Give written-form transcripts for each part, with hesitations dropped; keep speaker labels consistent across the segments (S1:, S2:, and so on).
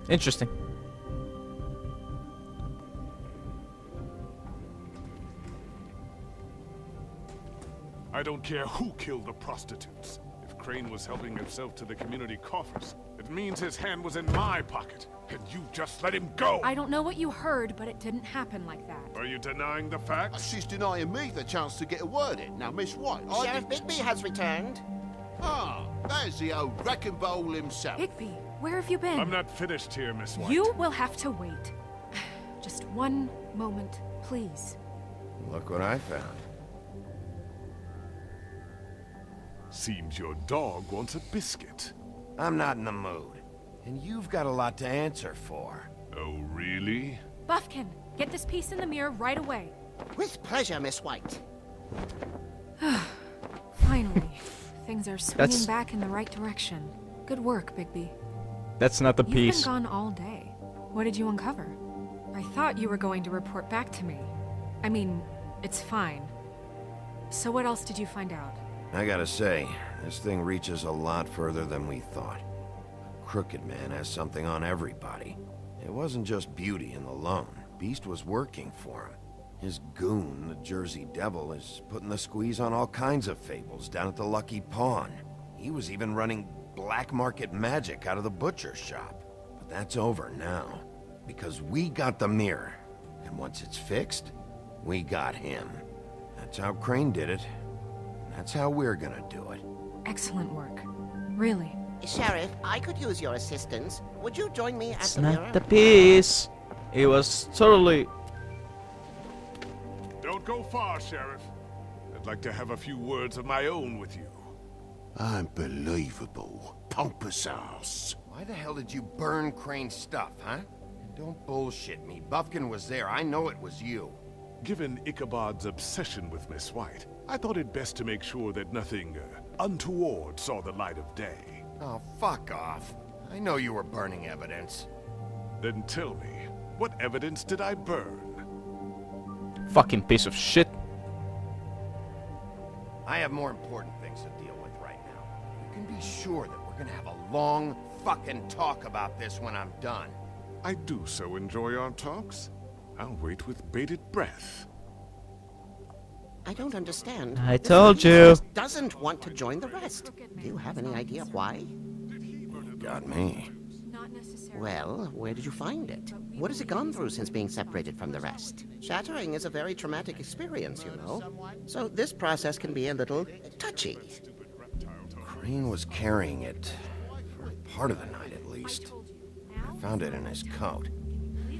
S1: Interesting.
S2: I don't care who killed the prostitutes. If Crane was helping himself to the community coffers, it means his hand was in my pocket, and you just let him go!
S3: I don't know what you heard, but it didn't happen like that.
S2: Are you denying the facts?
S4: She's denying me the chance to get a word in. Now, Miss White,
S5: Sheriff Bigby has returned.
S4: Ah, there's the old wrecking bowl himself.
S3: Bigby, where have you been?
S2: I'm not finished here, Miss White.
S3: You will have to wait. Just one moment, please.
S6: Look what I found.
S2: Seems your dog wants a biscuit.
S6: I'm not in the mood. And you've got a lot to answer for.
S2: Oh, really?
S3: Buffkin, get this piece in the mirror right away.
S5: With pleasure, Miss White.
S3: Finally, things are swinging back in the right direction. Good work, Bigby.
S1: That's not the
S3: You've
S1: piece.
S3: been gone all day. What did you uncover? I thought you were going to report back to me. I mean, it's fine. So what else did you find out?
S6: I gotta say, this thing reaches a lot further than we thought. Crooked Man has something on everybody. It wasn't just Beauty and the Lone. Beast was working for him. His goon, the Jersey Devil, is putting the squeeze on all kinds of fables down at the Lucky Pawn. He was even running black market magic out of the butcher shop. But that's over now, because we got the mirror. And once it's fixed, we got him. That's how Crane did it. That's how we're gonna do it.
S3: Excellent work. Really.
S5: Sheriff, I could use your assistance. Would you join me at
S1: It's
S5: the mirror?
S1: not the piece. It was totally...
S2: Don't go far, Sheriff. I'd like to have a few words of my own with you.
S4: Unbelievable. Pompous ass.
S6: Why the hell did you burn Crane's stuff, huh? And don't bullshit me. Buffkin was there. I know it was you.
S2: Given Ichabod's obsession with Miss White, I thought it best to make sure that nothing untoward saw the light of day.
S6: Oh, fuck off. I know you were burning evidence.
S2: Then tell me, what evidence did I burn?
S1: Fucking piece of shit.
S6: I have more important things to deal with right now. You can be sure that we're gonna have a long fucking talk about this when I'm done.
S2: I do so enjoy our talks. I'll wait with bated breath.
S5: I don't understand.
S1: I
S5: This
S1: told
S5: man
S1: you.
S5: just doesn't want to join the rest. Do you have any idea why?
S6: Got me.
S3: Not necessarily.
S5: Well, where did you find it? What has it gone through since being separated from the rest? Shattering is a very traumatic experience, you know. So this process can be a little touchy.
S6: Crane was carrying it for part of the night at least. I found it in his coat.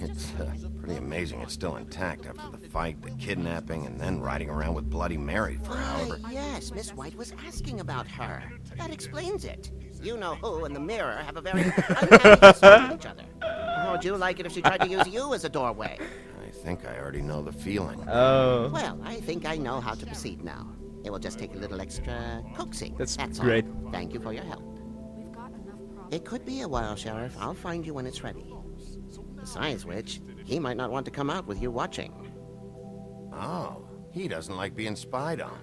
S6: It's pretty amazing it's still intact after the fight, the kidnapping, and then riding around with Bloody Mary for however...
S5: Yes, Miss White was asking about her. That explains it. You know who and the mirror have a very unhappy history with each other. How would you like it if she tried to use you as a doorway?
S6: I think I already know the feeling.
S1: Oh,
S5: Well, I think I know how to proceed now. It will just take a little extra coaxing.
S1: That's
S5: all.
S1: great.
S5: Thank you for your help.
S3: We've got enough problems.
S5: It could be a while, Sheriff. I'll find you when it's ready. Besides which, he might not want to come out with you watching.
S6: Oh, he doesn't like being spied on.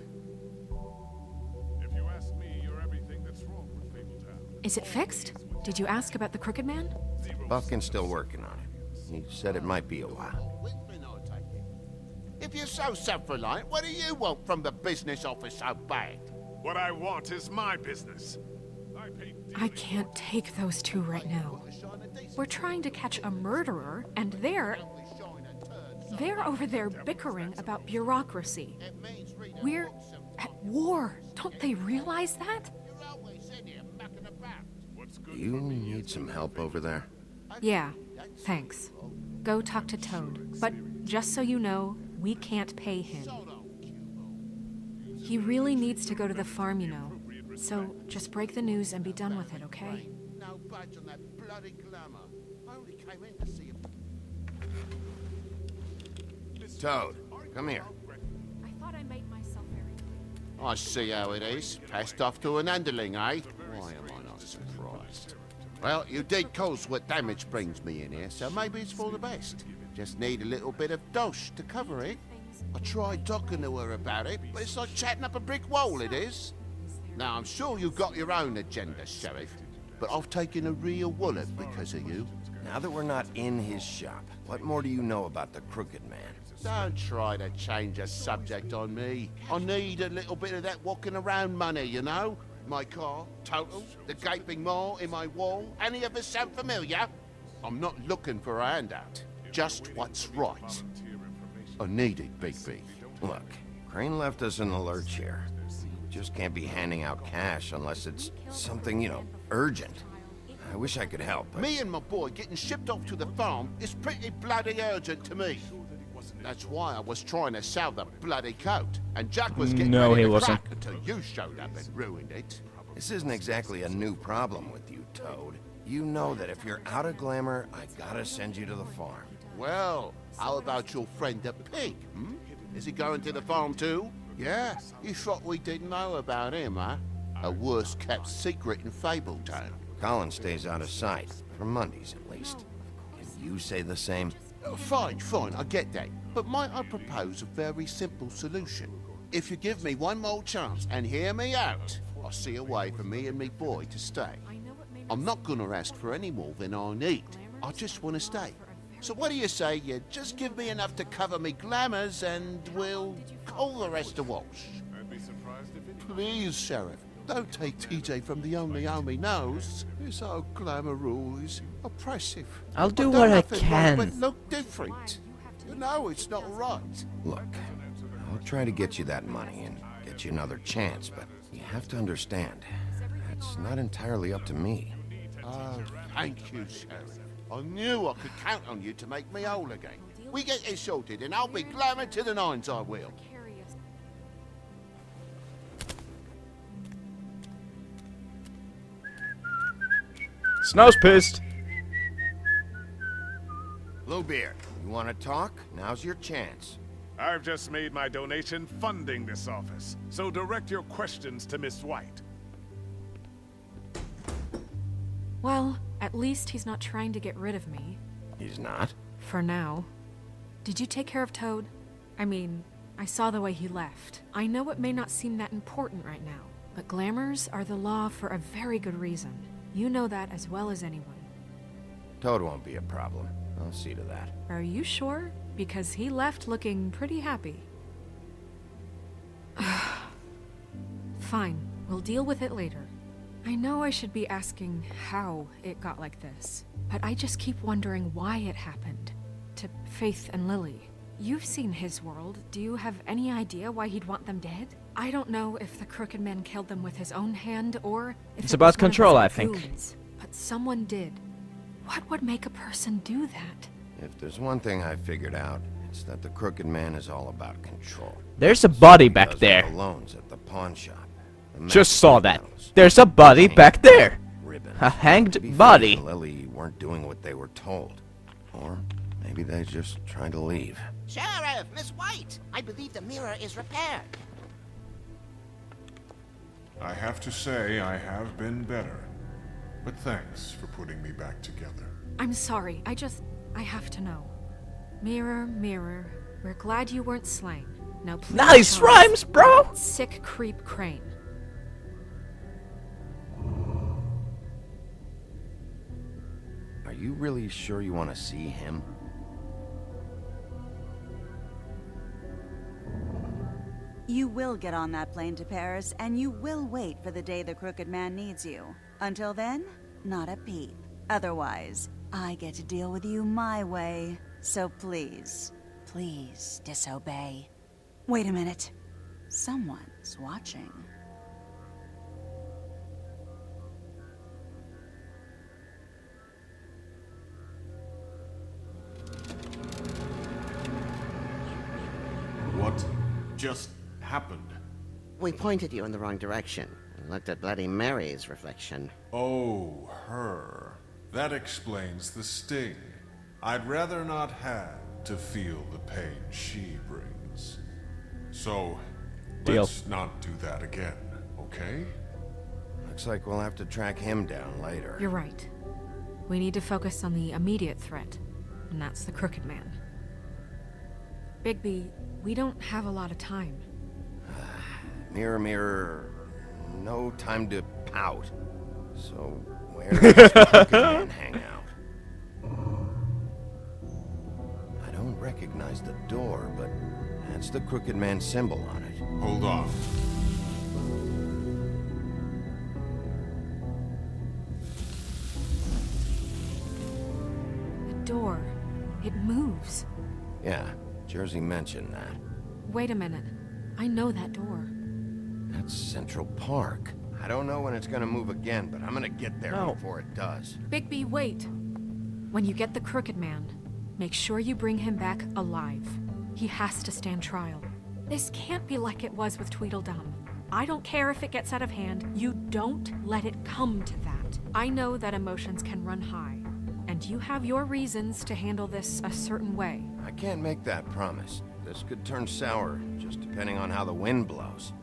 S2: If you ask me, you're everything that's wrong with Fabletown.
S3: Is it fixed? Did you ask about the Crooked Man?
S6: Buffkin's still working on it. He said it might be a while.
S4: If you're so self-reliant, what do you want from the business office so bad?
S2: What I want is my business. I pay
S3: I can't take those two right now. We're trying to catch a murderer, and they're over there bickering about bureaucracy. We're at war. Don't they realize that?
S6: You need some help over there?
S3: Yeah, thanks. Go talk to Toad. But just so you know, we can't pay him. He really needs to go to the farm, you know. So just break the news and be done with it, okay?
S4: No budge on that bloody glamour. I only came in to see
S6: Toad, come here.
S3: I thought I made myself very...
S4: I see how it is. Passed off to an underling, eh? Why am I not surprised? Well, you did cause what damage brings me in here, so maybe it's for the best. Just need a little bit of dosh to cover it. I tried talking to her about it, but it's like chatting up a brick wall, it is. Now, I'm sure you've got your own agenda, Sheriff. but I've taken a real wallop because of you.
S6: Now that we're not in his shop, what more do you know about the Crooked Man?
S4: Don't try to change a subject on me. I need a little bit of that walking around money, you know? My car, total, the gaping maw in my wall. Any of us sound familiar? I'm not looking for a handout. Just what's right. I need it, Big B.
S6: Look, Crane left us in the lurch here. We just can't be handing out cash unless it's something, you know, urgent. I wish I could help, but...
S4: Me and my boy getting shipped off to the farm is pretty bloody urgent to me. That's why I was trying to sell the bloody coat. And Jack was getting
S1: No,
S4: ready
S1: he
S4: to
S1: wasn't.
S4: crack until you showed up and ruined it.
S6: This isn't exactly a new problem with you, Toad. You know that if you're out of glamour, I gotta send you to the farm.
S4: Well, how about your friend the pig, hmm? Is he going to the farm too? Yeah, you thought we didn't know about him, huh? A worst-kept secret in Fabletown.
S6: Colin stays out of sight, for Mondays at least. Can you say the same?
S4: Fine, I get that. But might I propose a very simple solution? If you give me one more chance and hear me out, I'll see a way for me and me boy to stay. I'm not gonna ask for any more than I need. I just want to stay. So what do you say you just give me enough to cover me glamours and we'll call the rest a wash? Please, Sheriff, don't take TJ from the only home he knows. This old glamour rule is oppressive.
S1: I'll do
S4: I've done
S1: what I
S4: nothing wrong but
S1: can.
S4: look different. You know it's not right.
S6: Look, I'll try to get you that money and get you another chance, but you have to understand, that's not entirely up to me.
S4: Oh, thank you, Sheriff. I knew I could count on you to make me whole again. We get this sorted and I'll be glamour to the nines, I will.
S1: Snow's pissed.
S6: Bluebeard, you want to talk? Now's your chance.
S2: I've just made my donation funding this office, so direct your questions to Miss White.
S3: Well, at least he's not trying to get rid of me.
S6: He's not?
S3: For now. Did you take care of Toad? I mean, I saw the way he left. I know it may not seem that important right now, but glamours are the law for a very good reason. You know that as well as anyone.
S6: Toad won't be a problem. I'll see to that.
S3: Are you sure? Because he left looking pretty happy. Fine, we'll deal with it later. I know I should be asking how it got like this, but I just keep wondering why it happened. To Faith and Lily. You've seen his world. Do you have any idea why he'd want them dead? I don't know if the Crooked Man killed them with his own hand or if
S1: It's
S3: it
S1: about
S3: was one of
S1: control,
S3: his
S1: I think.
S3: goons, but someone did. What would make a person do that?
S6: If there's one thing I figured out, it's that the Crooked Man is all about control.
S1: There's a body
S6: He
S1: back
S6: does
S1: there.
S6: all the loans at the pawn shop. The
S1: Just
S6: match
S1: saw that.
S6: battles,
S1: There's a body
S6: hanged
S1: back there.
S6: ribbon.
S1: A hanged
S6: Maybe Faith
S1: body.
S6: and Lily weren't doing what they were told. Or maybe they just tried to leave.
S5: Sheriff, Miss White, I believe the mirror is repaired.
S2: I have to say I have been better. But thanks for putting me back together.
S3: I'm sorry, I have to know. Mirror, mirror, we're glad you weren't slain. Now please
S1: Nice
S3: tell us,
S1: rhymes, bro.
S3: sick creep Crane.
S6: Are you really sure you want to see him?
S7: You will get on that plane to Paris, and you will wait for the day the Crooked Man needs you. Until then, not a peep. Otherwise, I get to deal with you my way. So please, please disobey. Wait a minute. Someone's watching.
S2: What just happened?
S5: We pointed you in the wrong direction and looked at Bloody Mary's reflection.
S8: Oh, her. That explains the sting. I'd rather not have to feel the pain she brings. So,
S1: Deal.
S8: let's not do that again, okay?
S6: Looks like we'll have to track him down later.
S3: You're right. We need to focus on the immediate threat, and that's the Crooked Man. Bigby, we don't have a lot of time.
S6: Mirror, mirror, no time to pout. So, Where does the Crooked Man hang out? I don't recognize the door, but that's the Crooked Man symbol on it.
S8: Hold on.
S3: The door. It moves.
S6: Yeah, Jersey mentioned that.
S3: Wait a minute. I know that door.
S6: That's Central Park. I don't know when it's gonna move again, but I'm gonna get there
S1: No.
S6: before it does.
S3: Bigby, wait. When you get the Crooked Man, make sure you bring him back alive. He has to stand trial. This can't be like it was with Tweedledum. I don't care if it gets out of hand. You don't let it come to that. I know that emotions can run high, and you have your reasons to handle this a certain way.
S6: I can't make that promise. This could turn sour, just depending on how the wind blows.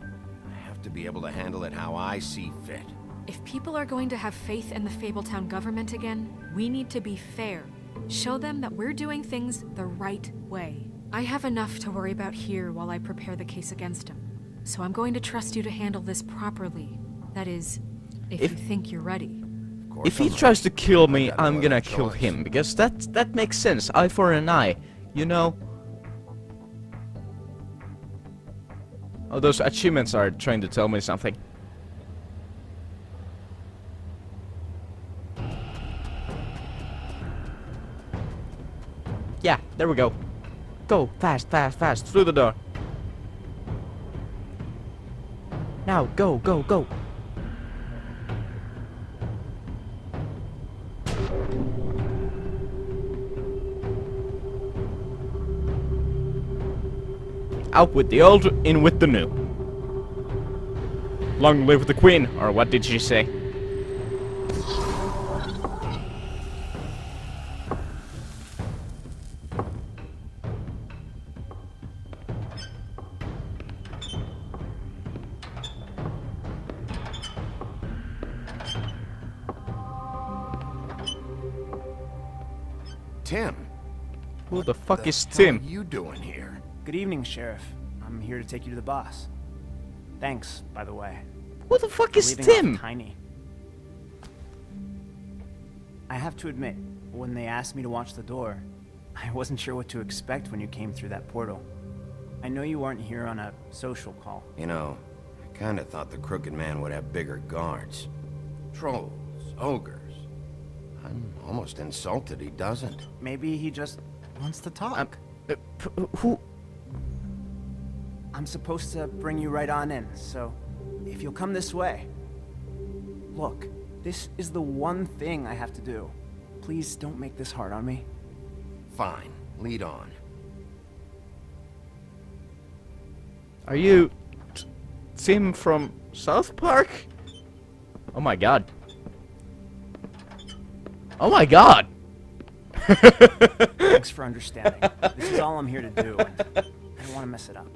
S6: I have to be able to handle it how I see fit.
S3: If people are going to have faith in the Fabletown government again, we need to be fair. Show them that we're doing things the right way. I have enough to worry about here while I prepare the case against him. So I'm going to trust you to handle this properly. That is, if you think you're ready.
S6: Of course
S1: If he
S6: I'm
S1: tries to
S6: ready.
S1: kill
S6: I
S1: me,
S6: got no
S1: I'm gonna
S6: other
S1: kill
S6: choice.
S1: him, because that makes sense. Eye for an eye, you know? Oh, those achievements are trying to tell me something. Yeah, there we go. Go, fast, fast, fast, through the door. Now, go, go, go. Out with the old, in with the new. Long live the queen, or what did she say?
S6: Tim.
S1: Who the fuck is
S6: What
S1: Tim?
S6: are you doing here?
S9: Good evening, Sheriff. I'm here to take you to the boss. Thanks, by the way.
S1: Who the fuck
S9: for
S1: is
S9: leaving off
S1: Tim?
S9: Tiny. I have to admit, when they asked me to watch the door, I wasn't sure what to expect when you came through that portal. I know you aren't here on a social call.
S6: You know, I kinda thought the Crooked Man would have bigger guards. Trolls, ogres. I'm almost insulted he doesn't.
S9: Maybe he just wants to talk.
S1: Who?
S9: I'm supposed to bring you right on in, so if you'll come this way. Look, this is the one thing I have to do. Please don't make this hard on me.
S6: Fine, lead on.
S1: Are you Tim from South Park? Oh my god. Oh my god!
S9: Thanks for understanding. This is all I'm here to do, and I don't want to mess it up.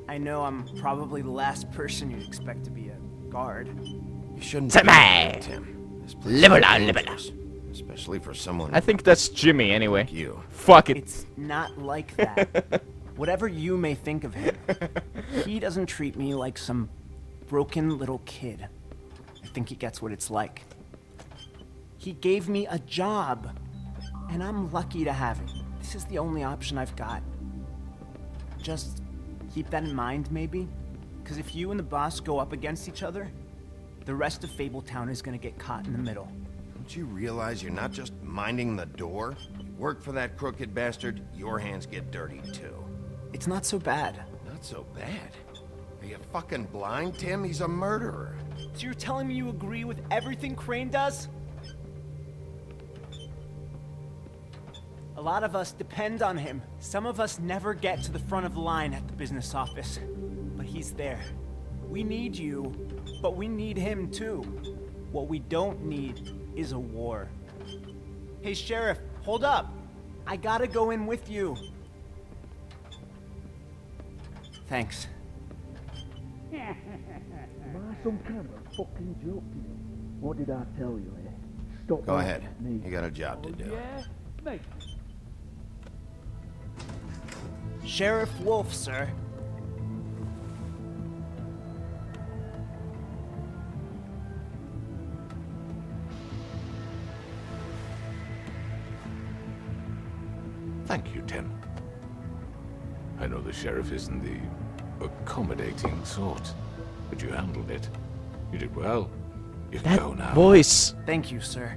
S9: I know I'm probably the last person you'd expect to be a guard.
S6: You shouldn't
S1: Timmy!
S6: be here, Tim. This place is
S1: Libera,
S6: dangerous, especially for someone
S1: I think that's Jimmy anyway.
S6: like you.
S1: Fuck it.
S9: It's not like that. Whatever you may think of him, he doesn't treat me like some broken little kid. I think he gets what it's like. He gave me a job, and I'm lucky to have it. This is the only option I've got. Just keep that in mind, maybe? Because if you and the boss go up against each other, the rest of Fabletown is gonna get caught in the middle.
S6: Don't you realize you're not just minding the door? You work for that crooked bastard, your hands get dirty too.
S9: It's not so bad.
S6: Not so bad. Are you fucking blind, Tim? He's a murderer.
S9: So you're telling me you agree with everything Crane does? A lot of us depend on him. Some of us never get to the front of the line at the business office. But he's there. We need you, but we need him too. What we don't need is a war. Hey, Sheriff, hold up. I gotta go in with you. Thanks.
S10: Some kind of a fucking joke. What did I tell you, eh? Stop
S6: Go
S10: laughing
S6: ahead.
S10: at me.
S6: You got a job to do.
S10: Yeah? Mate.
S9: Sheriff Wolf, sir.
S11: Thank you, Tim. I know the sheriff isn't the accommodating sort, but you handled it. You did well. You can
S1: That
S11: go now.
S1: voice.
S9: Thank you, sir.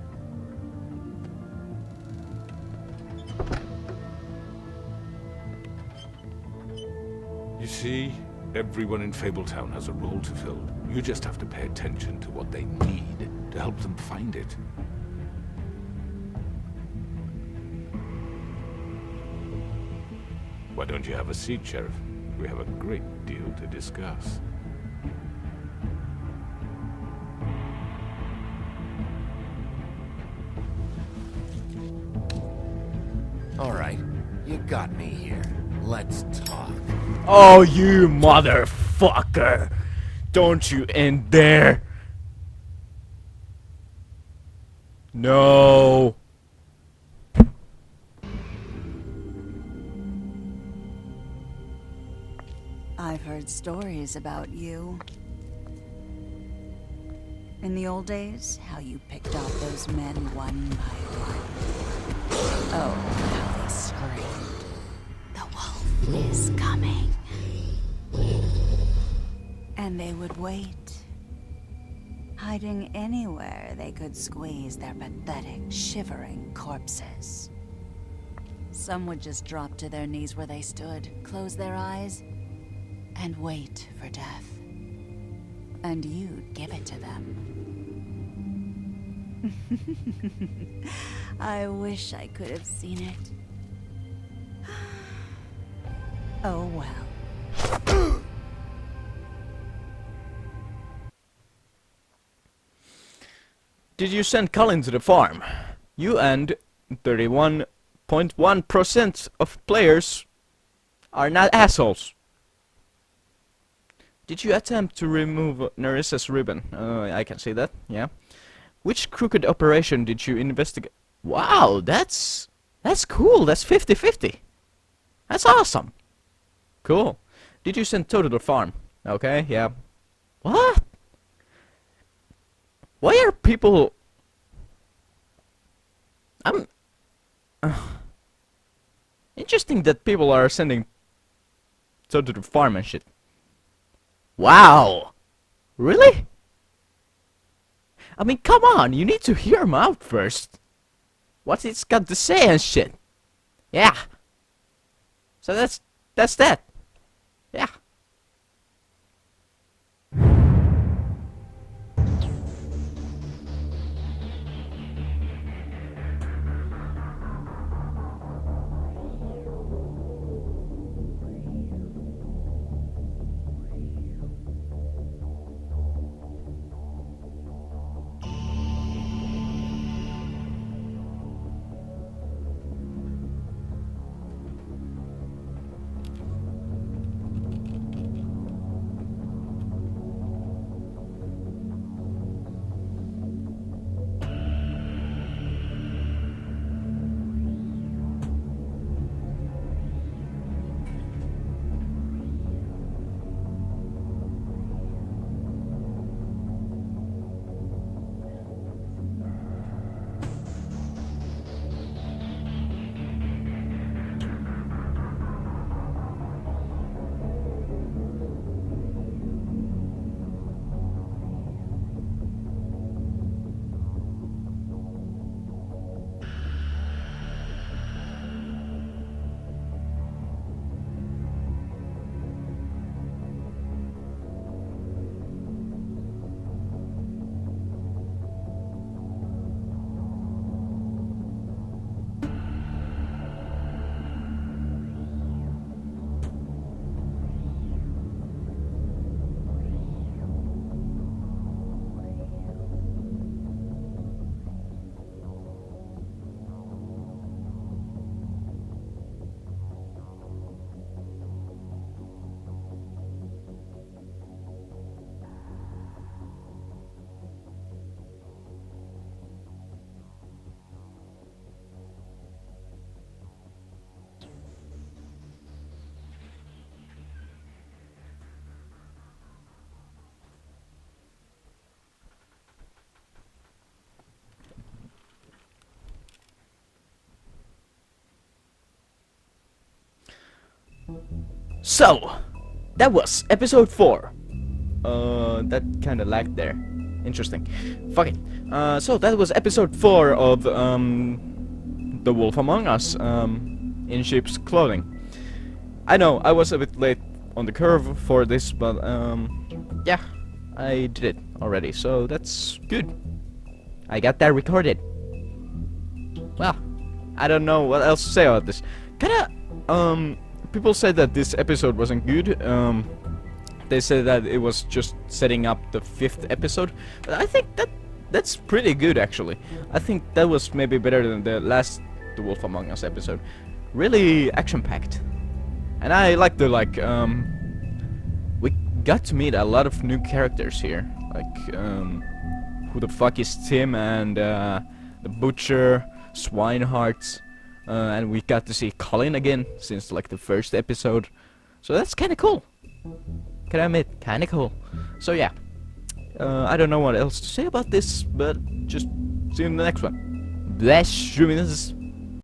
S11: You see, everyone in Fabletown has a role to fill. You just have to pay attention to what they need to help them find it. Why don't you have a seat, Sheriff? We have a great deal to discuss.
S6: All right, you got me here. Let's talk.
S1: Oh, you motherfucker! Don't you end there! No!
S7: I've heard stories about you. In the old days, how you picked off those men one by one. Oh, how they screamed. The wolf is coming. And they would wait, hiding anywhere they could squeeze their pathetic, shivering corpses. Some would just drop to their knees where they stood, close their eyes, and wait for death. And you'd give it to them. I wish I could have seen it. Oh well.
S1: Did you send Colin to the farm? You and 31.1% of players are not assholes. Did you attempt to remove Narissa's ribbon? I can see that, yeah. Which crooked operation did you investigate? Wow, that's cool. That's 50-50. That's awesome. Cool. Did you send Toto to the farm? Okay, yeah. What? Why are people... Interesting that people are sending Toto to the farm and shit. Wow! Really? I mean, come on, you need to hear him out first. What it's got to say and shit. Yeah. So that's that. Yeah. So, that was episode 4. That kinda lagged there. Interesting. Fuck it. So that was episode 4 of, The Wolf Among Us, in sheep's clothing. I know, I was a bit late on the curve for this, but, yeah, I did it already, so that's good. I got that recorded. Well, I don't know what else to say about this. Kinda, people said that this episode wasn't good. They said that it was just setting up the 5th episode, but I think that's pretty good actually. I think that was maybe better than the last The Wolf Among Us episode. Really action-packed, and I like the we got to meet a lot of new characters here, like who the fuck is Tim and the Butcher, Swinehearts, and we got to see Colin again since like the first episode, so that's kind of cool. Can I admit, kind of cool. So yeah, I don't know what else to say about this, but just see you in the next one. Bless you.